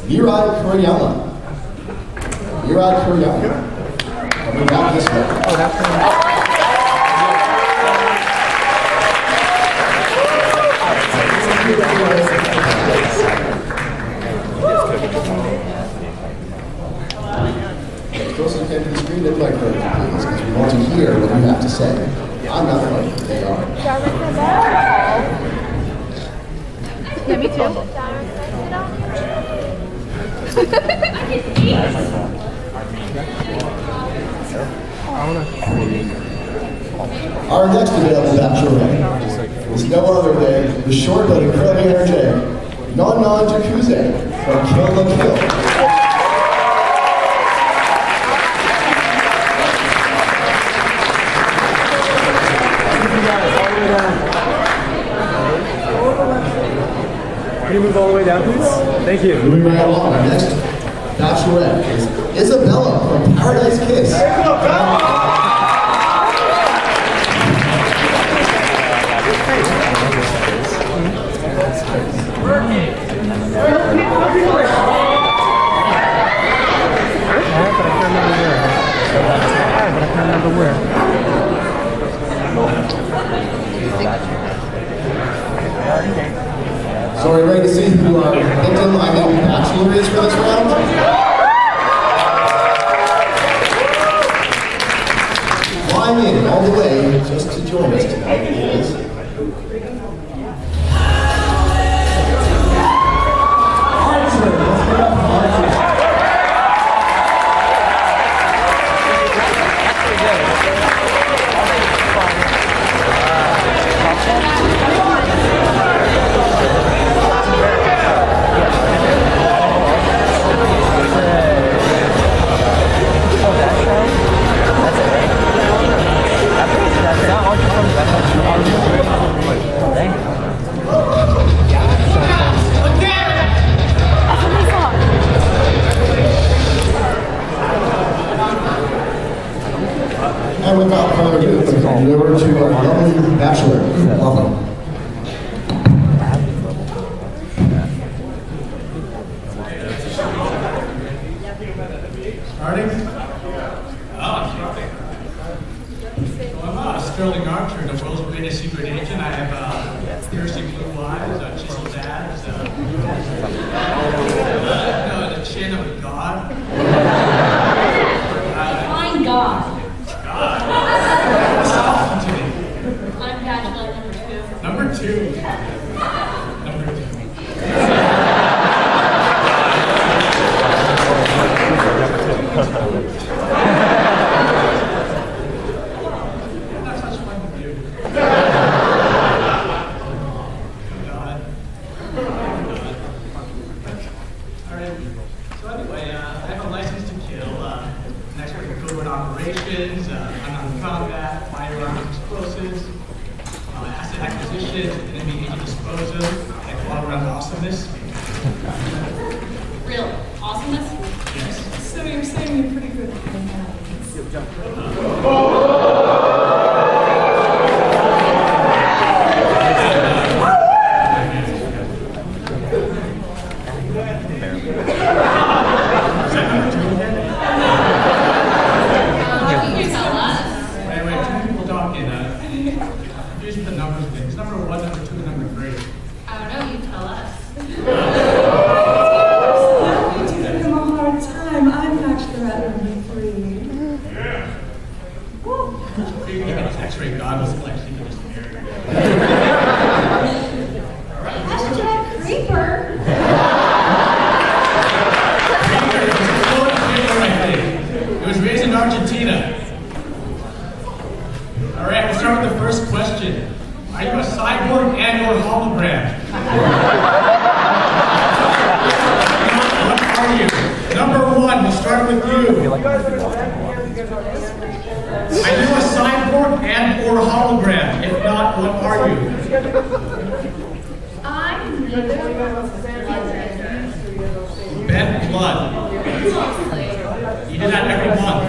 Coming back this way. Oh, that's Closest to the screen, look like her, please, because we want to hear what you have to say. I'm not funny, they are. Yeah, me too. Our next available bachelorette is no other than the short but incredibly energetic Non Jacuzzi from Kill la Kill. Can you move all the way down, please? Thank you. Moving right along, our next bachelorette is Isabella from Paradise Kiss. So are you ready to see who our victim, I mean bachelor is for this round? Flying in all the way just to join us tonight is and without further ado, let's hand it over to our lovely bachelor. Welcome. Starting? So I'm Sterling Archer, the world's greatest secret agent. I have piercing blue eyes, chiseled abs, the chin of a god. Fine God. What's awesome to me? I'm bachelor number 2. Number 2. Not such fun to do. God. Alright, so anyway, I have a license to kill, an expert in covert operations, unarmed combat, firearms, explosives, asset acquisition, enemy agent disposal, and all-around awesomeness. Real awesomeness? Yes. So you're saying you're pretty good at playing that. You tell us. Wait, two people talking. Here's the numbers things. Number 1, number 2, number 3. I don't know, you tell us. You're giving him a hard time. I'm bachelorette number 3. You can get an X-ray goggles collection. You can just marry. Hashtag creeper. It was raised in Argentina. All right, we'll start with the first question. Are you a cyborg and/or hologram? What are you? Number 1, we'll start with you. Are you a cyborg and/or hologram? If not, what are you? I'm Bent blood. You do that every month.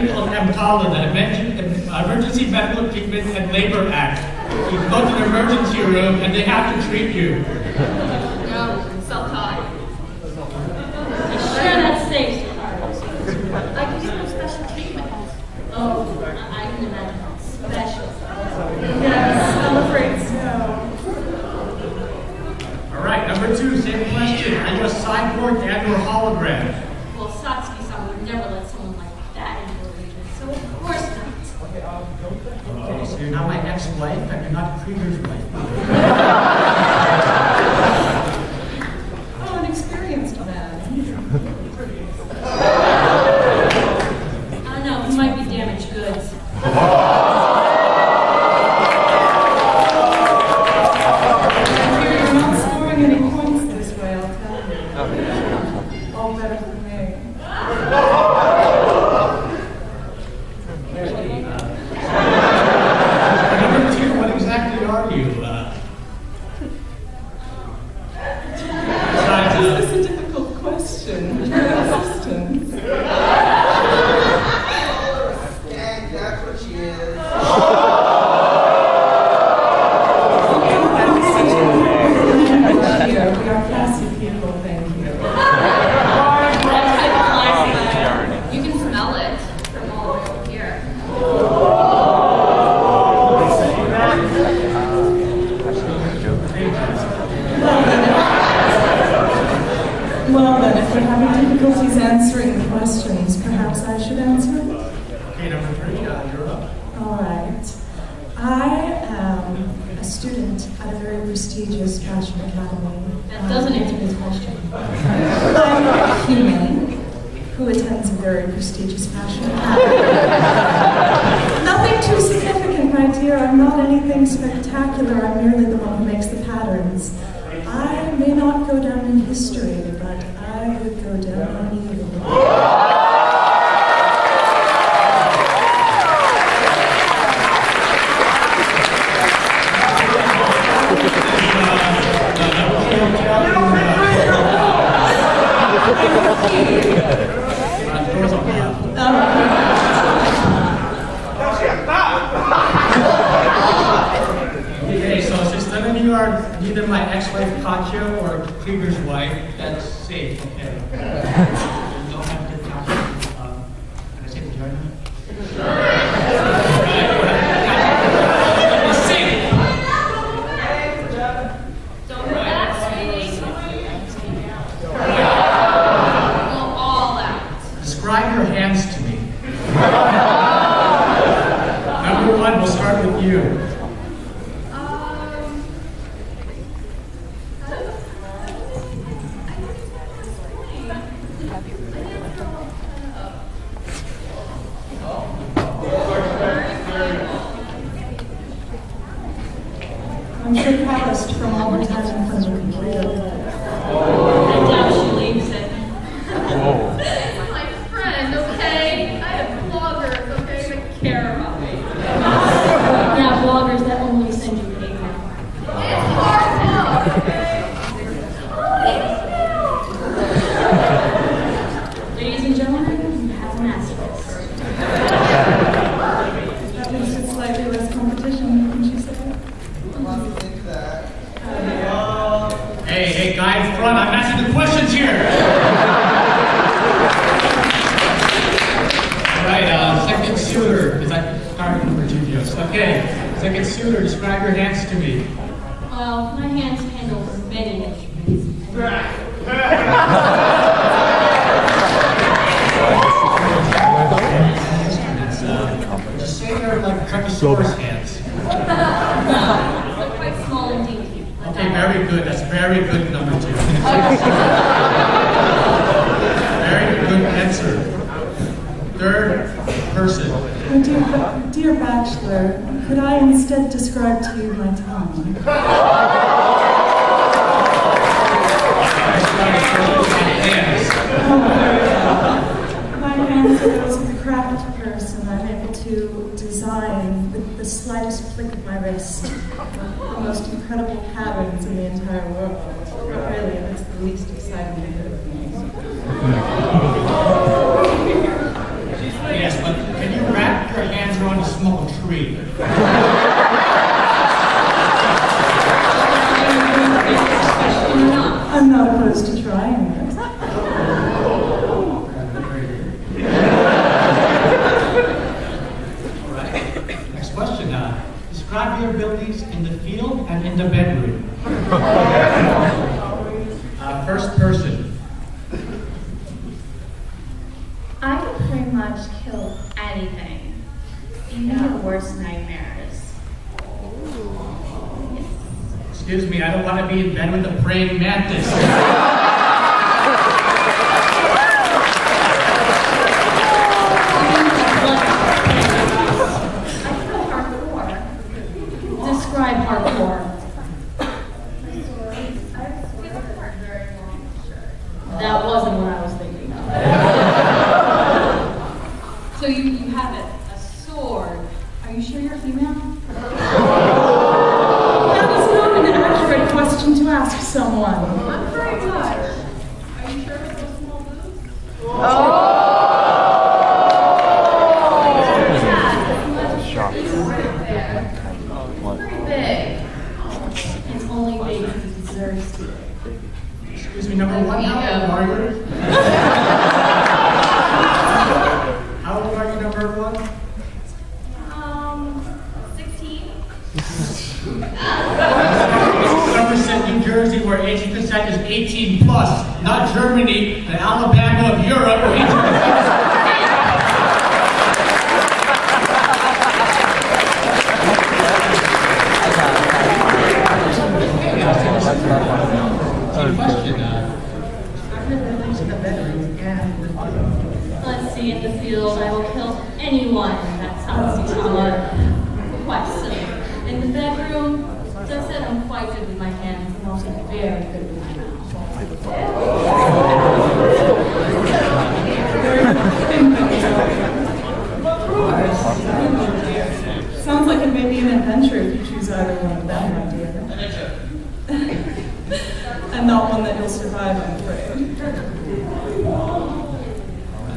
thing called EMTALA, the Emergency Medical Treatment and Labor Act. You go to the emergency room and they have to treat you. No, self-taught. Sure, that's safe. I can give them special treatment. Oh, I can imagine. Special. Yes, I'm afraid so. All right, number 2, same question. Are you a cyborg and or hologram? Well, Satsuki-san would never let someone like that into a region, so of course not. Okay, so you're not my ex-wife and you're not Krieger's wife. Oh, an experienced man. No, he might be damaged goods. You're not scoring any points this way, I'll tell you. All better for me. Number 2, what exactly are you? Besides, Is this a difficult question? Your assistant. That's what she is. We are classy people, thank you. That type of classy. You can smell it from all the way over here. Well then, if you're having difficulties answering the questions, perhaps I should answer? okay, number 3, you're up. All right. I am a student at a very prestigious fashion academy. That doesn't answer his question. I'm a human who attends a very prestigious fashion academy. Nothing too significant, my dear. I'm not anything spectacular. I'm merely the one who makes the patterns. I may not go down in history, but I would go down on you. Okay, so since none of you are neither my ex-wife Katya or Krieger's wife, that's safe, okay? You don't have to count. Can I say vagina? It's safe. Don't relax, sweetie. Go all out. Describe your hands to me. Number 1, we'll start with you. I'm sure calloused from all the time in front of the computer. I doubt she leaves it. My friend, okay? I have bloggers, okay, that care about me. Yeah, bloggers that only send you hate mail. It's hard work. Ladies and gentlemen, you have an asterisk. At least it's slightly less competition, wouldn't you say? Hey, guy in front, I'm asking the questions here. All right, second suitor, is that card number 2, yes. Okay, second suitor, describe your hands to me. Well, my hands handle many instruments. Just say they're like Trapezoidal hands. They're quite small and dainty. Okay, very good. That's very good, number 2. Very good answer. Third person. Dear Bachelor, could I instead describe to you my tongue? Hands. My hands are those of a craft person. I'm able to design with the slightest flick of my wrist the most incredible patterns in the entire world. Really, that's the least exciting bit of me. Yes, but trying to smoke a tree. I'm not opposed to trying it. All right. Next question. Describe your abilities in the field and in the bedroom. First person. I can pretty much kill anything, even your worst nightmares. Excuse me, I don't want to be in bed with a praying mantis. I feel hardcore. Describe hardcore. That wasn't what I was thinking of. So you have a sword. Are you sure you're female? That is not an accurate question to ask someone. I'm very much. Are you sure it's so small boobs? Shock. Pretty big. It's only big because it deserves to be. Excuse me, number one, how old are you? How old are you, number one? 16. Somerset, New Jersey, where age of consent is 18 plus, not Germany, the Alabama of Europe, where age of consent is Let's see, in the field, I will kill anyone that sounds quite silly. In the bedroom, as I said, I'm quite good with my hands. I'm also very good with my mouth. Sounds like it may be an adventure if you choose either one of them, my dear. And not one that you'll survive, I'm afraid.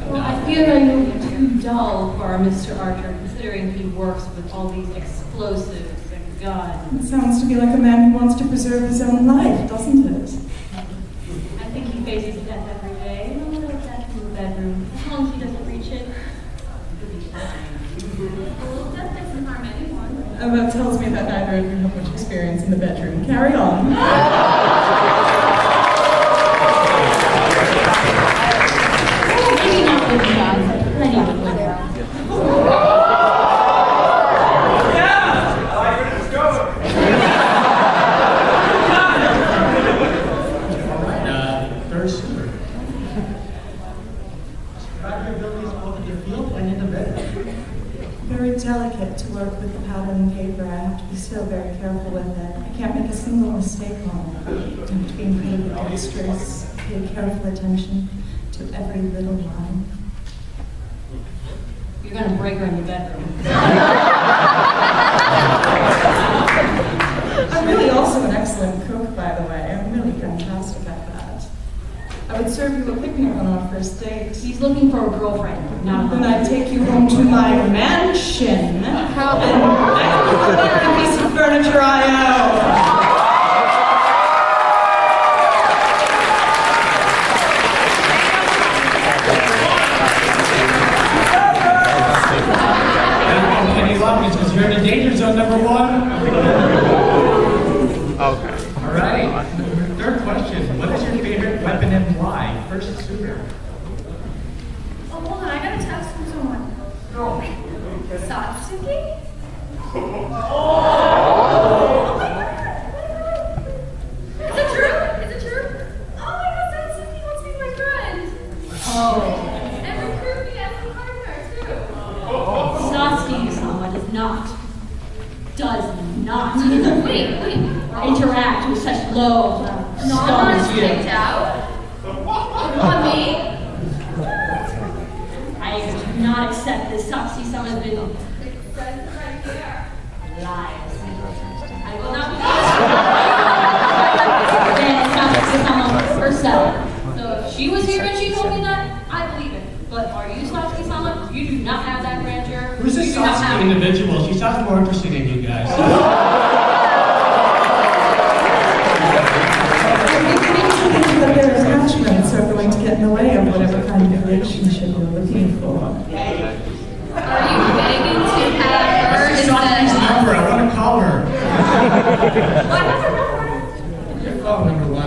Well, I fear I will be too dull for our Mr. Archer, considering he works with all these explosives and guns. It sounds to me like a man who wants to preserve his own life, doesn't it? I think he faces death every day. No little death in the bedroom. As long as he doesn't reach it, he'll be fine. Well, death doesn't harm anyone. That tells me that neither of you have much experience in the bedroom. Carry on. Maybe not with guns, but plenty with women. third suitor. Describe your abilities both in the field and in the bedroom. Very delicate to work with the pattern and paper. I have to be so very careful with it. I can't make a single mistake on it. I have to be incredibly dexterous, pay careful attention to every little line. You're going to break her in the bedroom. I'm really also an excellent cook, by the way. I'm really fantastic at that. I would serve you a picnic on our first date. He's looking for a girlfriend, not a Then husband. I'd take you home to my mansion. And every piece of furniture I own. Because you're in the danger zone, number one. Okay. All right. Third question. What is your favorite weapon and why? First suitor. Oh, hold on, I got a text from someone. Stop sticking? Is it true? Is it true? Oh my god, that's he wants to be my friend. Oh. And recruit me as a partner, too. Satsuki-sama does not Wait. interact with such low Non is stars. kicked out? On me? I do not accept this. Satsuki-sama has been It says it right here. lies. I will not be then Satsuki-sama herself. So if she was here and she told me that, I believe it. But are you Satsuki-sama? You do not have that grandeur. Who's this saucy individual? She sounds more interesting than you guys. But their attachments are going to get in the way of whatever kind of relationship you're looking for. Are you begging to have her What's this saucy's number? I want to call her. What? Have her number? Your phone number 1.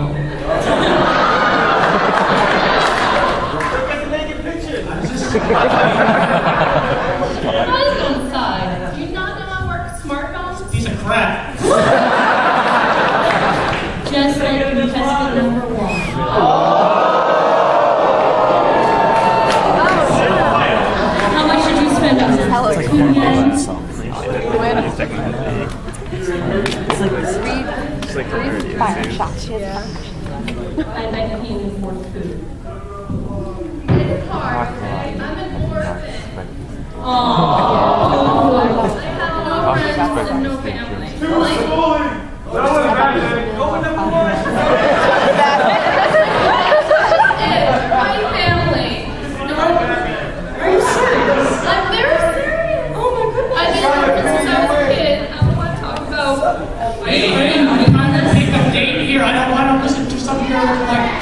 Guys on the side. Do you not know I work with smartphones? Piece of crap. Just like contestant number 1. How much did you spend on this? It's like 2 yen? It's like fire shots. I bet he can afford food. It's hard, okay? I'm an orphan. Oh. I have no friends and no family. Like, my family. No. Are you serious? I'm very serious. Oh my goodness. I've been an orphan since I was a kid. I don't want to talk about. Hey, I'm trying to take a date here. I don't want to listen to some of your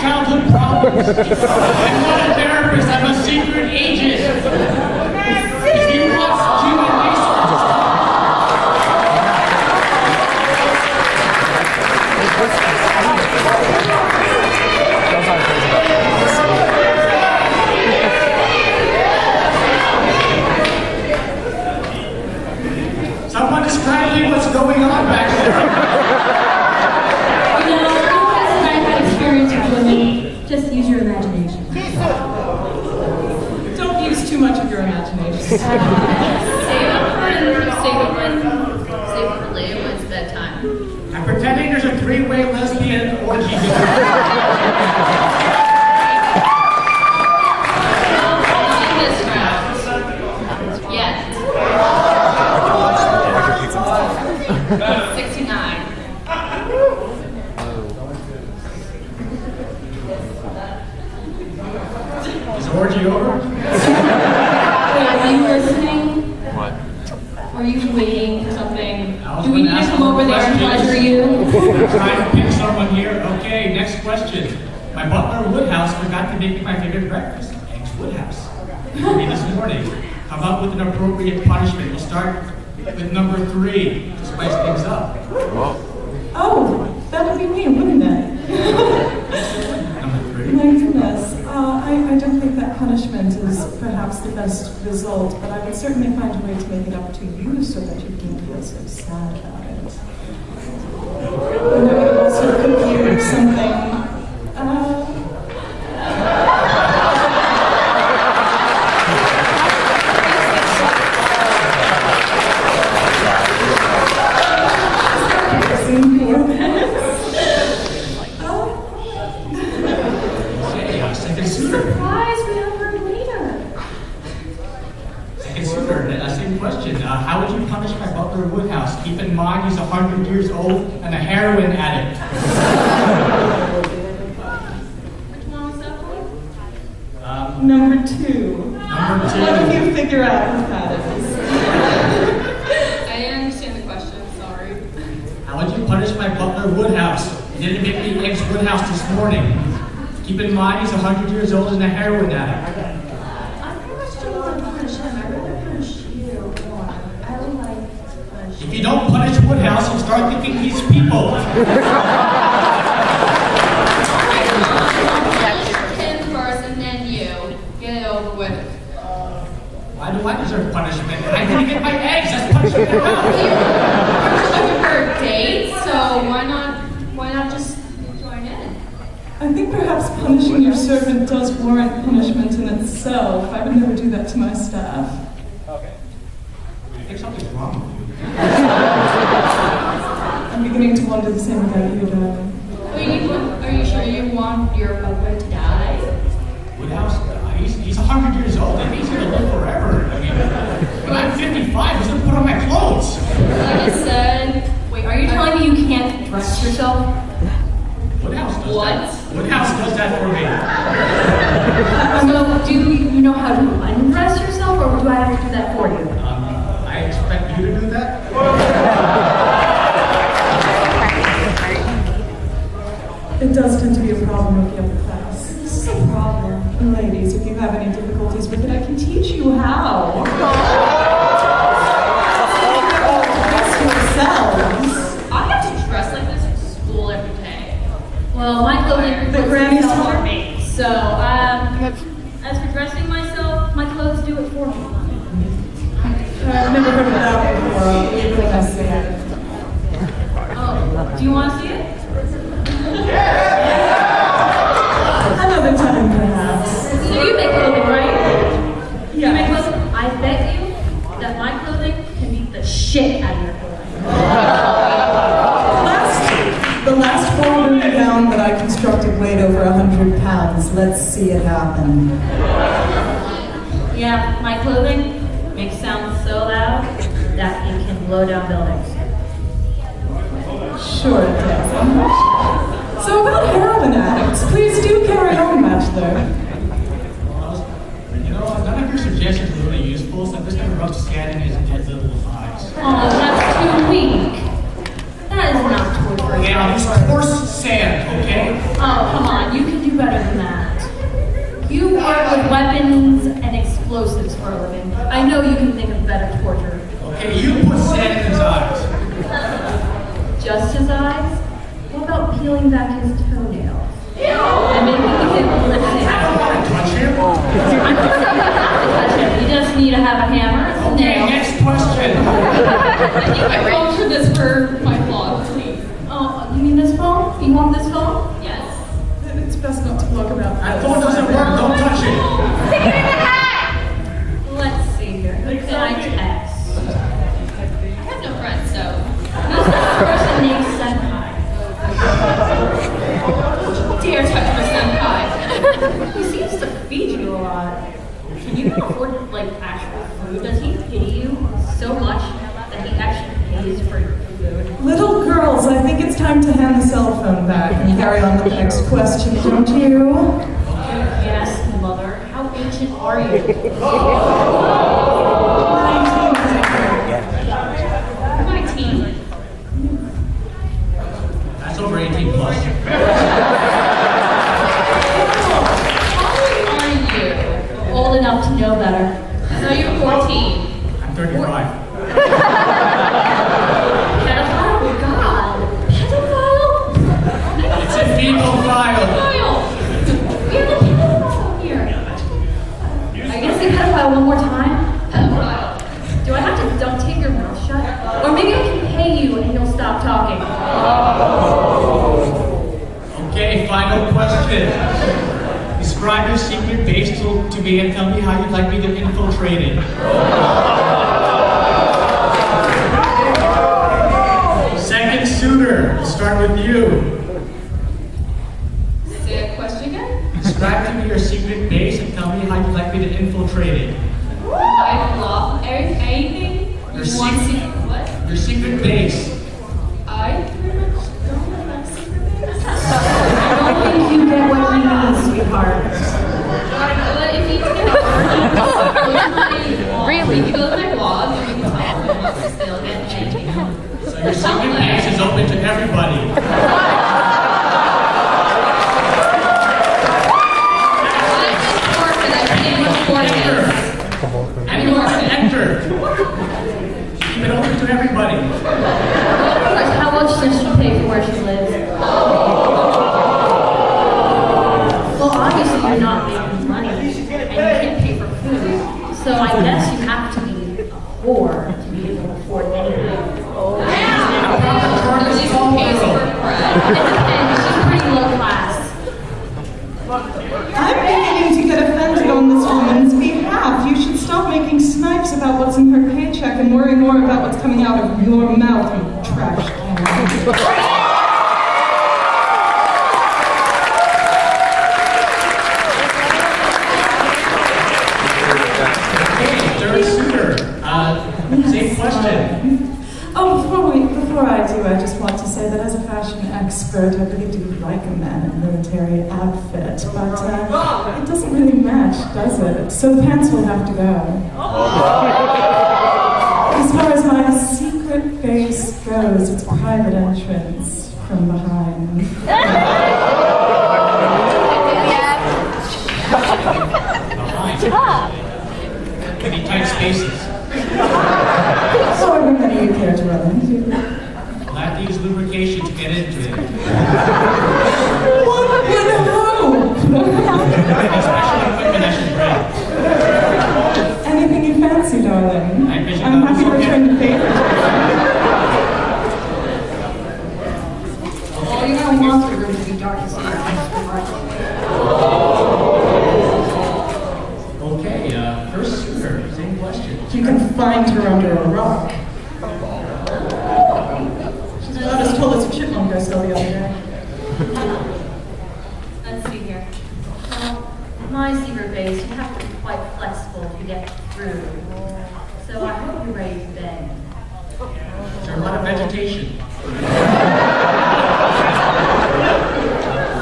childhood problems. I'm not a therapist. I'm a secret agent. If you want human resources. Someone describe me what's going on back there. You know, you guys and I had experience with women. Just use your imagination. Don't use too much of your imagination. Save it for later when it's bedtime. I'm pretending there's a 3-way lesbian orgy going on. In this round. Yet. 69. Is the orgy over? Wait, are you listening? What? Are you waiting for something? I was Do we need gonna to ask come over there and questions. pleasure you? Trying to pick someone here. Okay, next question. My butler Woodhouse forgot to make me my favorite breakfast, eggs Woodhouse. Me this morning. How about with an appropriate punishment? We'll start with number 3 to spice things up. Oh, that would be me, wouldn't it? Number 3. My goodness. I don't think that punishment is perhaps the best result, but I would certainly find a way to make it up to you so that you don't feel so sad about it. And I would also cook you something. Second suitor. Surprise, we have her later. Second suitor. Same question. How would you punish my butler Woodhouse? Keep in mind he's 100 years old and a heroin addict. Which one was that for? Number 2. Number 2. What if you figure out who that is? I didn't understand the question, sorry. How would you punish my butler Woodhouse? He didn't make me eggs Woodhouse this morning. Keep in mind he's 100 years old and a heroin addict. I pretty much don't want to punish him. I'd rather punish you more. I don't like to punish If you don't punish Woodhouse, you'll start thinking he's people. him first and then you. Get it over with. Why do I deserve punishment? I didn't get my eggs. That's punishment enough. You're looking for a date, so why not just join in? I think perhaps punishing your servant does warrant punishment in itself. I would never do that to my staff. I think something's wrong with you. I'm beginning to wonder the same about you, darling. Are you sure you want your butler to die? Woodhouse, he's 100 years old. That means he's going to live forever. I mean, when I'm 55, he's going to put on my clothes. Like I said, Wait, are you telling me you can't dress yourself? Woodhouse does What? that. Woodhouse does that for me. So, do you know how to undress yourself, or do I have to do that for you? never heard of that before. I'll leave it as that. Oh, do you want to see it? Another time, perhaps. So you make clothing, right? You Yeah. make clothing? I bet you that my clothing can beat the shit out of your clothing. The last ballroom gown that I constructed weighed over 100 pounds. Let's see it happen. Yeah, my clothing makes sounds so loud that it can blow down buildings. Sure it does. So about heroin addicts, please do carry on, Bachelor. You know, none of your suggestions were really useful, so I'm just going to rub scanning his little eyes. Oh, that's too weak. That is not torture. Okay, I'll use coarse sand, okay? Oh, come on, you can do better than that. You work with weapons and explosives for a living. I know you can think of better torture. Okay, you put sand in his eyes. Just his eyes? What about peeling back his toenails? And making him lip sync? I don't want to touch him. You just need to have a hammer. Okay, next question. I wrote for this for my blog, please. Oh, you mean this phone? You want this phone? Yes. It's best not to talk about That phone doesn't work, don't touch it. Stick it in the hat! Let's see here. Who can I text? I have no friends, so. Who's this person named Senpai? Dare touch my senpai. He seems to feed you a lot. Can you afford, like, actual food? Does he pay you so much that he actually pays for your food? Little girls, I think it's time to hand the cell phone back and carry on with the next question, don't you? Yes, mother. How ancient are you? 19. That's over 18 plus. How old are you? Old enough to know better. So you're 14. I'm 35. Pedophile? God. Pedophile? It's a fecal file. Pedophile! We have a pedophile here. I guess say pedophile one more time. Pedophile. Do I have to don't take your mouth shut? Or maybe I can pay you and you'll stop talking. Okay, final question. Describe your secret base to me and tell me how you'd like me to infiltrate it. Second suitor, we'll start with you. Say a question again? Describe to me your secret base and tell me how you'd like me to infiltrate it. I love anything. Your You want to see secret- what? Your secret base. I pretty much don't have a secret base. I don't think you get what you need, sweetheart. But if you can really, you go to my blog and you can tell me what to still get anything. So your secret base is open to everybody. Enter. Keep it open to everybody. How much does she pay for where she lives? Well, obviously you're not making money and you can't pay for food. So I guess you have to be a whore to be able to afford anything. She's pretty low class. I'm beginning to get offended on this woman's behalf. You should stop making snipes about what's in her paycheck and worry more about what's coming out of your mouth, you trash can. Okay, third suitor. Same question. Oh, before I do, I just want to say that as a fashion expert, I really do like a man in a military outfit, but it doesn't really match, does it? So the pants will have to go. As far as my secret base goes, it's private entrance from behind. Any tight spaces. However many you care to run into. I'll have to use lubrication to get into it. What would hope? Any special equipment I should bring. Anything you fancy, darling. I envision I'm happy to chipmunk. She's about as tall as a chipmunk I saw the other day. Let's see here. Well, my secret base, you have to be quite flexible to get through. So I hope you're ready to bend. Is there a lot of vegetation?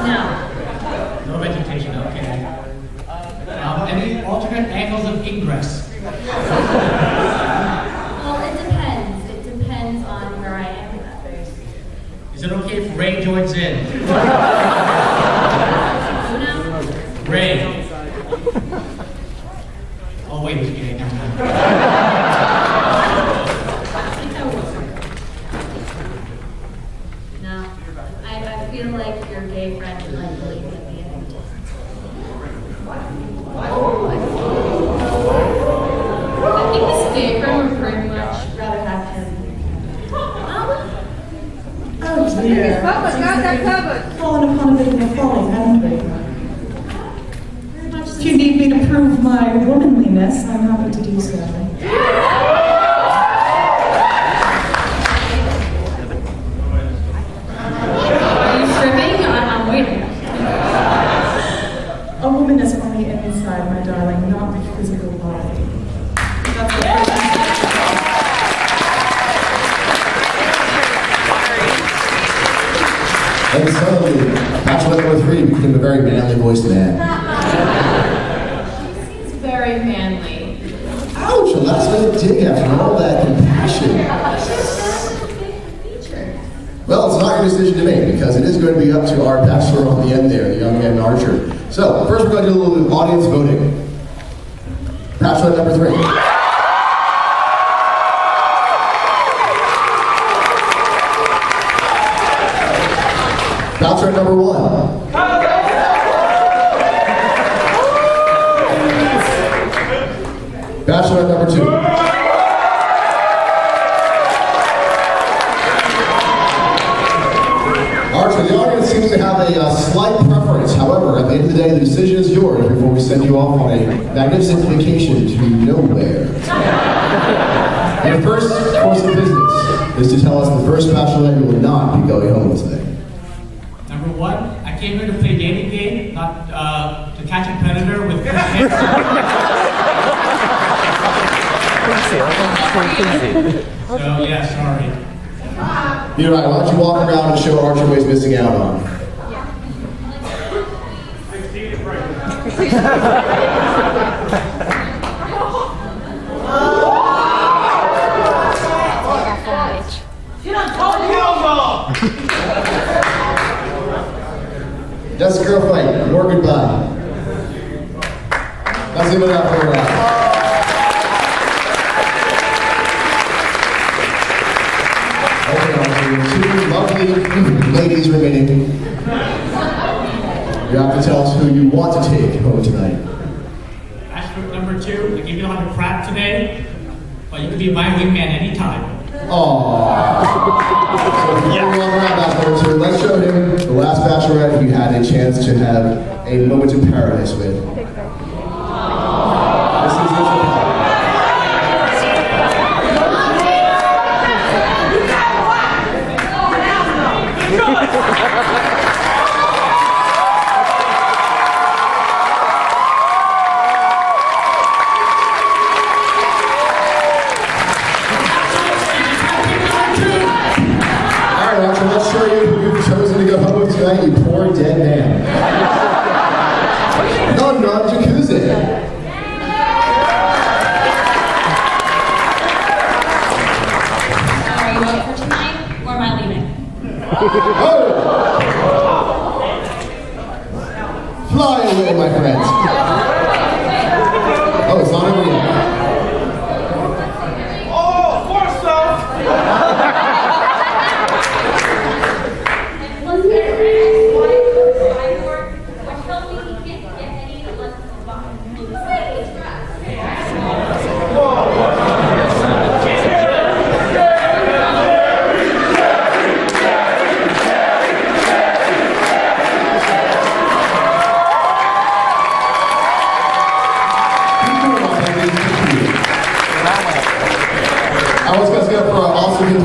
No. No vegetation, okay. Any alternate angles of ingress? Well, it depends. It depends on where I am in that base. Is it okay if Ray joins in? Who now? Ray. Oh wait, he's gay, never mind. No. I feel like your gay friend would like to leave at the end. I think this gay friend would pretty much rather have him. Oh dear. Fallen upon a bit of a folly, haven't we? Very much If you need me to prove my womanliness, I'm happy to do so. Are you stripping? I'm waiting. A woman is on the inside, my darling, not the physical body. That's the person. And suddenly, Bachelor number 3 became a very manly voiced man. She seems very manly. Ouch, a last minute dig after all that compassion. Well, it's not your decision to make because it is going to be up to our bachelor on the end there, the young man Archer. So, first we're going to do a little bit of audience voting. Bachelor number 3. Bachelor number 1. Bachelor number 2. Archer, the audience seems to have a slight preference. However, at the end of the day, the decision is yours before we send you off on a magnificent vacation to nowhere. Your first course of business is to tell us the first bachelorette you will not be going home with today. Number 1, I came here to play a dating game, not to catch a predator with fish hands. So yeah, sorry. You're right, why don't you walk around and show Archer what he's missing out on? That's a girl fight. More goodbye. Let's give it up for her. Two lovely ladies remaining. You have to tell us who you want to take home tonight. Bachelor number 2, I gave you a lot of crap today, but you can be my wingman anytime. Aww. So before we walk around Bachelor number 2, let's show him the last bachelorette you had a chance to have a moment in paradise with. This is let's show you who you've chosen to go home with tonight, you poor dead man. Non jacuzzi. Are you up for tonight, or am I leaving? Oh! Fly away, my friends. Oh, it's not over yet. guys go for an awesome